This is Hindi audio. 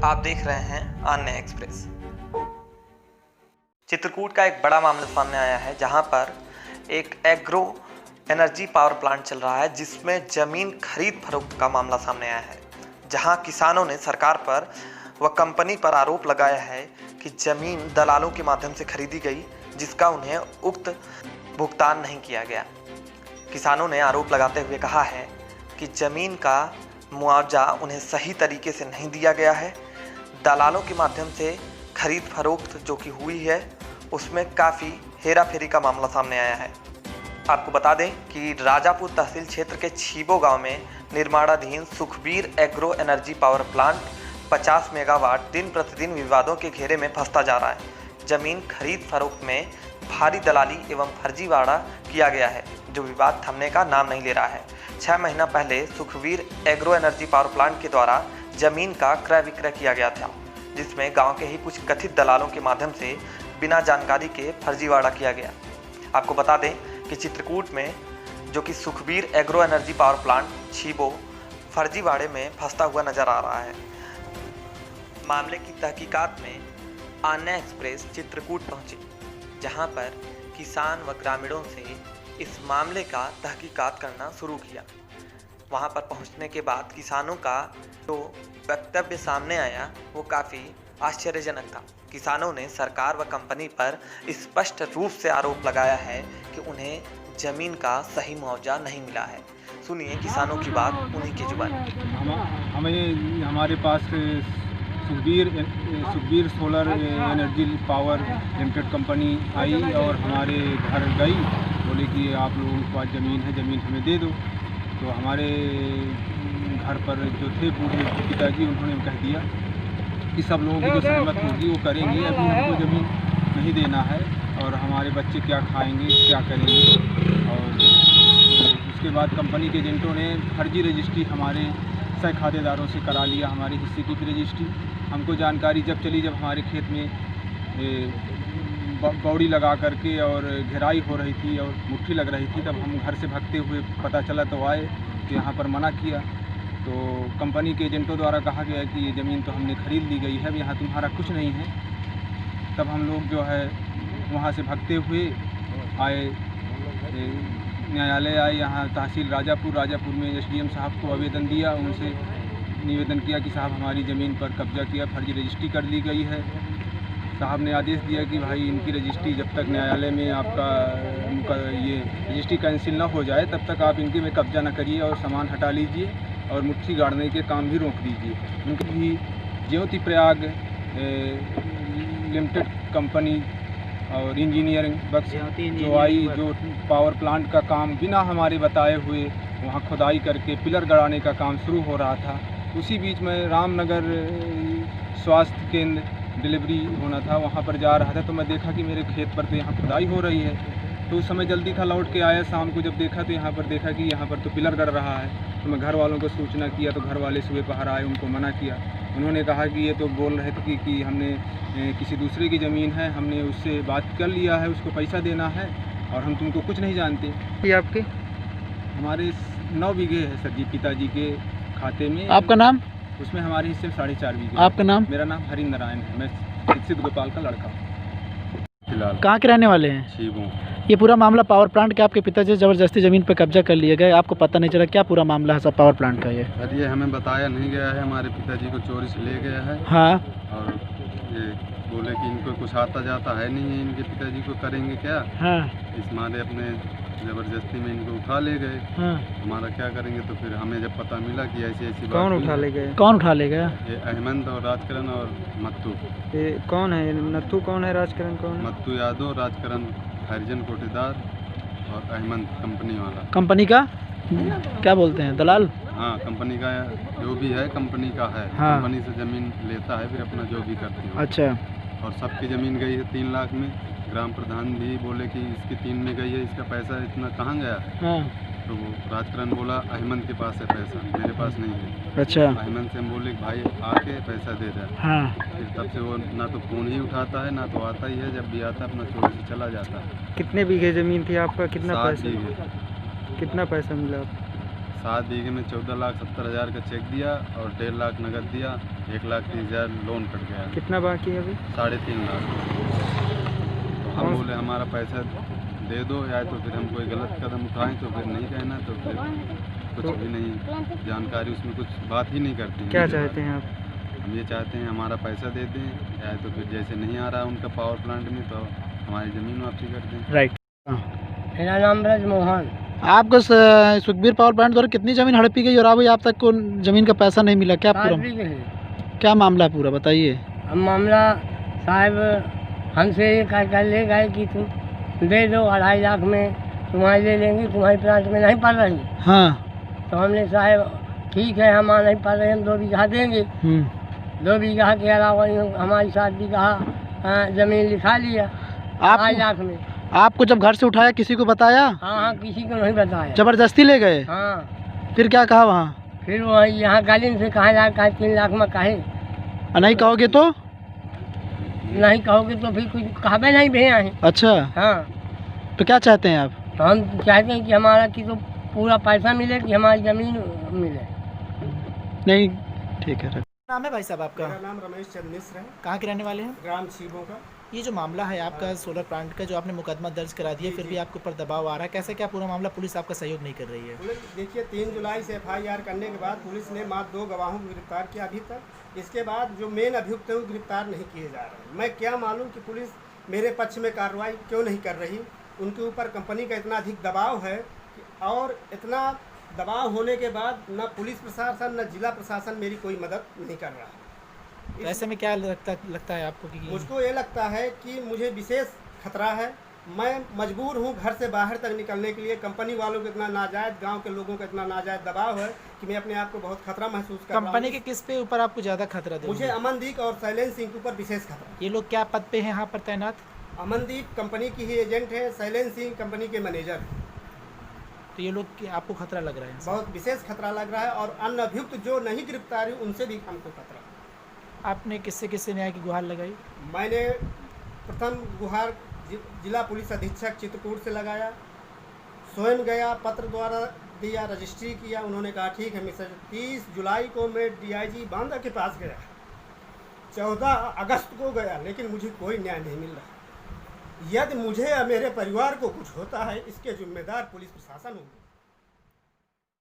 आप देख रहे हैं अन्य एक्सप्रेस। चित्रकूट का एक बड़ा मामला सामने आया है जहां पर एक एग्रो एनर्जी पावर प्लांट चल रहा है जिसमें जमीन खरीद फरोख्त का मामला सामने आया है, जहां किसानों ने सरकार पर व कंपनी पर आरोप लगाया है कि जमीन दलालों के माध्यम से खरीदी गई जिसका उन्हें उक्त भुगतान नहीं किया गया। किसानों ने आरोप लगाते हुए कहा है कि जमीन का मुआवजा उन्हें सही तरीके से नहीं दिया गया है। दलालों के माध्यम से खरीद फरोख्त जो कि हुई है उसमें काफ़ी हेरा फेरी का मामला सामने आया है। आपको बता दें कि राजापुर तहसील क्षेत्र के छीबो गांव में निर्माणाधीन Sukhbir agro energy power plant 50 megawatt दिन प्रतिदिन विवादों के घेरे में फंसता जा रहा है। जमीन खरीद फरोख्त में भारी दलाली एवं फर्जीवाड़ा किया गया है जो विवाद थमने का नाम नहीं ले रहा है। 6 महीना पहले Sukhbir agro energy power plant के द्वारा जमीन का क्रय विक्रय किया गया था, जिसमें गांव के ही कुछ कथित दलालों के माध्यम से बिना जानकारी के फर्जीवाड़ा किया गया। आपको बता दें कि चित्रकूट में जो कि Sukhbir agro energy power plant छीबो फर्जीवाड़े में फंसता हुआ नजर आ रहा है। मामले की तहकीकात में अन्य एक्सप्रेस चित्रकूट पहुंचे, जहां पर किसान व ग्रामीणों से इस मामले का तहकीकात करना शुरू किया। वहां पर पहुंचने के बाद किसानों का जो वक्तव्य सामने आया वो काफ़ी आश्चर्यजनक था। किसानों ने सरकार व कंपनी पर स्पष्ट रूप से आरोप लगाया है कि उन्हें जमीन का सही मुआवजा नहीं मिला है। सुनिए किसानों की बात उन्हीं की जुबानी। हमें हमारे पास Sukhbir solar energy power limited company आई और हमारे घर गई, बोले कि आप लोगों के पास ज़मीन है, ज़मीन हमें दे दो। तो हमारे घर पर जो थे बूढ़े पिताजी, उन्होंने कह दिया कि सब लोगों की जो सहमत होगी वो करेंगे, अभी उनको ज़मीन नहीं देना है और हमारे बच्चे क्या खाएंगे, क्या करेंगे। और उसके बाद कंपनी के एजेंटों ने फर्जी रजिस्ट्री हमारे सह खातेदारों से करा लिया, हमारे हिस्से की रजिस्ट्री। हमको जानकारी जब चली, जब हमारे खेत में बौड़ी लगा करके और घेराई हो रही थी और मुट्ठी लग रही थी, तब हम घर से भागते हुए पता चला तो आए कि यहाँ पर मना किया। तो कंपनी के एजेंटों द्वारा कहा गया कि ये ज़मीन तो हमने खरीद ली गई है, अब यहाँ तुम्हारा कुछ नहीं है। तब हम लोग जो है वहाँ से भागते हुए आए, न्यायालय आए, यहाँ तहसील राजापुर में SDM साहब को आवेदन दिया, उनसे निवेदन किया कि साहब हमारी ज़मीन पर कब्जा किया, फर्जी रजिस्ट्री कर ली गई है। साहब ने आदेश दिया कि भाई इनकी रजिस्ट्री जब तक न्यायालय में उनका ये रजिस्ट्री कैंसिल ना हो जाए तब तक आप इनके में कब्जा ना करिए और सामान हटा लीजिए और मुट्ठी गाड़ने के काम भी रोक दीजिए। उनकी भी ज्योति प्रयाग लिमिटेड कंपनी और इंजीनियरिंग बक्स जो आई, जो पावर प्लांट का काम बिना हमारे बताए हुए वहाँ खुदाई करके पिलर गड़ाने का काम शुरू हो रहा था। उसी बीच में रामनगर स्वास्थ्य केंद्र डिलीवरी होना था, वहाँ पर जा रहा था तो मैं देखा कि मेरे खेत पर तो यहाँ खुदाई हो रही है। तो उस समय जल्दी था, लौट के आया, शाम को जब देखा तो यहाँ पर देखा कि यहाँ पर तो पिलर गड़ रहा है। तो मैं घर वालों को सूचना किया तो घर वाले सुबह पहर आए, उनको मना किया। उन्होंने कहा कि ये तो बोल रहे थे कि हमने किसी दूसरे की ज़मीन है, हमने उससे बात कर लिया है, उसको पैसा देना है और हम तुमको कुछ नहीं जानते। ये आपके हमारे 9 बीघे है सर जी, पिताजी के खाते में। आपका नाम? उसमें हमारे हिस्से में 4.5 बीघे। आपका नाम? मेरा नाम हरि नारायण है, मैं सिद्ध गोपाल का लड़का हूँ। फिलहाल कहाँ के रहने वाले हैं? छीबो। ये पूरा मामला पावर प्लांट के आपके पिताजी ज़बरदस्ती ज़मीन पर कब्जा कर लिए गए, आपको पता नहीं चला, क्या पूरा मामला है सब पावर प्लांट का? ये सर ये हमें बताया नहीं गया है, हमारे पिताजी को चोरी से ले गया है। हाँ, और ये बोले कि इनको कुछ आता जाता है नहीं है, इनके पिताजी को करेंगे क्या। हाँ, इस मारे अपने ज़बरदस्ती में इनको उठा ले गए। हाँ। हमारा क्या करेंगे, तो फिर हमें जब पता मिला कि ऐसी ऐसी कौन बात उठा ले गए? कौन उठा ले गया? ये अहमद और राजकरण और मत्तू। ये कौन है? नत्थू कौन है? राजकरण कौन है? मत्तू यादव, राजकरण हरिजन कोटेदार और अहमद कंपनी वाला। कंपनी का क्या बोलते हैं, दलाल? हाँ, कंपनी का जो भी है कंपनी का है। हाँ। कंपनी से ज़मीन लेता है, फिर अपना जो भी करती है। अच्छा। और सबकी ज़मीन गई है 3 लाख में। ग्राम प्रधान भी बोले कि इसकी 3 में गई है, इसका पैसा इतना कहाँ गया। हाँ। तो वो राजकरण बोला अहमद के पास है पैसा, मेरे पास नहीं है। अच्छा। अहमद से हम बोले भाई आके पैसा दे दे। हाँ। फिर तब से वो ना तो फ़ोन ही उठाता है, ना तो आता ही है, जब भी आता है अपना चोरी से चला जाता है। कितने बीघे ज़मीन थी आपका? कितना 7 पैसा? बीघे। कितना पैसा मिला? 7 बीघे में 14,70,000 का चेक दिया और 1.5 लाख नगद दिया, 1,30,000 लोन कट गया। कितना बाकी है अभी? 3.5 लाख। तो हम बोले हमारा पैसा दे दो, या तो फिर हम कोई गलत कदम उठाएं तो फिर नहीं कहना, तो फिर कुछ भी नहीं जानकारी, उसमें कुछ बात ही नहीं करते हैं। क्या चाहते हैं आप? हम ये चाहते हैं हमारा पैसा दे दें, या तो फिर जैसे नहीं आ रहा उनका पावर प्लांट में तो हमारी ज़मीन वापसी कर दें। राइट। मेरा नाम ब्रज मोहन। आपको सुखबीर पावर प्लांट द्वारा कितनी ज़मीन हड़पी गई और अभी आप तक को ज़मीन का पैसा नहीं मिला? क्या पूरा क्या मामला है पूरा बताइए। अब मामला साहब हमसे ये कह ले गए कि तुम दे दो 2.5 लाख में तुम्हारे ले लेंगे, तुम्हारी प्लांट में नहीं पड़ रही। हाँ। तो हमने साहब ठीक है, हम नहीं पड़ रहे, हम 2 बीघा देंगे। 2 बीघा के अलावा हमारी 7 बीघा ज़मीन लिखा लिया 2.5 लाख में। आपको जब घर से उठाया किसी को बताया? हाँ, किसी को नहीं बताया। जबरदस्ती ले गए? हाँ। फिर क्या कहा वहाँ? फिर वो यहाँ गालिन से कहा जा 3 लाख में कहे, नहीं कहोगे तो? नहीं कहोगे तो फिर कुछ कहबे नहीं भे आए। अच्छा। हाँ। तो क्या चाहते हैं आप? तो हम चाहते हैं कि हमारा कि तो पूरा पैसा मिले, कि हमारी ज़मीन मिले। नहीं, ठीक है। नाम है भाई साहब आपका? मेरा नाम रमेश चंद्र मिश्र है। कहाँ के रहने वाले हैं? ग्राम छीबों का। ये जो मामला है आपका सोलर प्लांट का, जो आपने मुकदमा दर्ज करा दिया, फिर भी आपके ऊपर दबाव आ रहा है, कैसे क्या पूरा मामला? पुलिस आपका सहयोग नहीं कर रही है? पुलिस देखिए 3 जुलाई से FIR करने के बाद पुलिस ने मात्र 2 गवाहों को गिरफ्तार किया अभी तक। इसके बाद जो मेन अभियुक्त हैं वो गिरफ्तार नहीं किए जा रहे। मैं क्या मालूम कि पुलिस मेरे पक्ष में कार्रवाई क्यों नहीं कर रही। उनके ऊपर कंपनी का इतना अधिक दबाव है और इतना दबाव होने के बाद न पुलिस प्रशासन न जिला प्रशासन मेरी कोई मदद नहीं कर रहा है। तो ऐसे में क्या लगता है आपको? कि मुझको ये लगता है कि मुझे विशेष खतरा है। मैं मजबूर हूँ घर से बाहर तक निकलने के लिए। कंपनी वालों को इतना नाजायज़, गांव के लोगों का इतना नाजायज़ दबाव है कि मैं अपने आप को बहुत खतरा महसूस कर रहा हूँ। कंपनी के किस पे ऊपर आपको ज़्यादा खतरा है? मुझे अमनदीप और शैलेंद्र सिंह के ऊपर विशेष खतरा। ये लोग क्या पद पे हैं यहाँ पर तैनात? अमनदीप कंपनी की ही एजेंट है, शैलेंद्र सिंह कंपनी के मैनेजर हैं। तो ये लोग आपको खतरा लग रहा है? बहुत विशेष खतरा लग रहा है और अन्य अभियुक्त जो नहीं गिरफ्तार हुए उनसे भी हमको खतरा। आपने किससे न्याय की गुहार लगाई? मैंने प्रथम गुहार जिला पुलिस अधीक्षक चित्रकूट से लगाया, स्वयं गया, पत्र द्वारा दिया, रजिस्ट्री किया। उन्होंने कहा ठीक है मिस्टर। 30 जुलाई को मैं DIG बांदा के पास गया, 14 अगस्त को गया, लेकिन मुझे कोई न्याय नहीं मिल रहा। यदि मुझे या मेरे परिवार को कुछ होता है, इसके जिम्मेदार पुलिस प्रशासन होगी।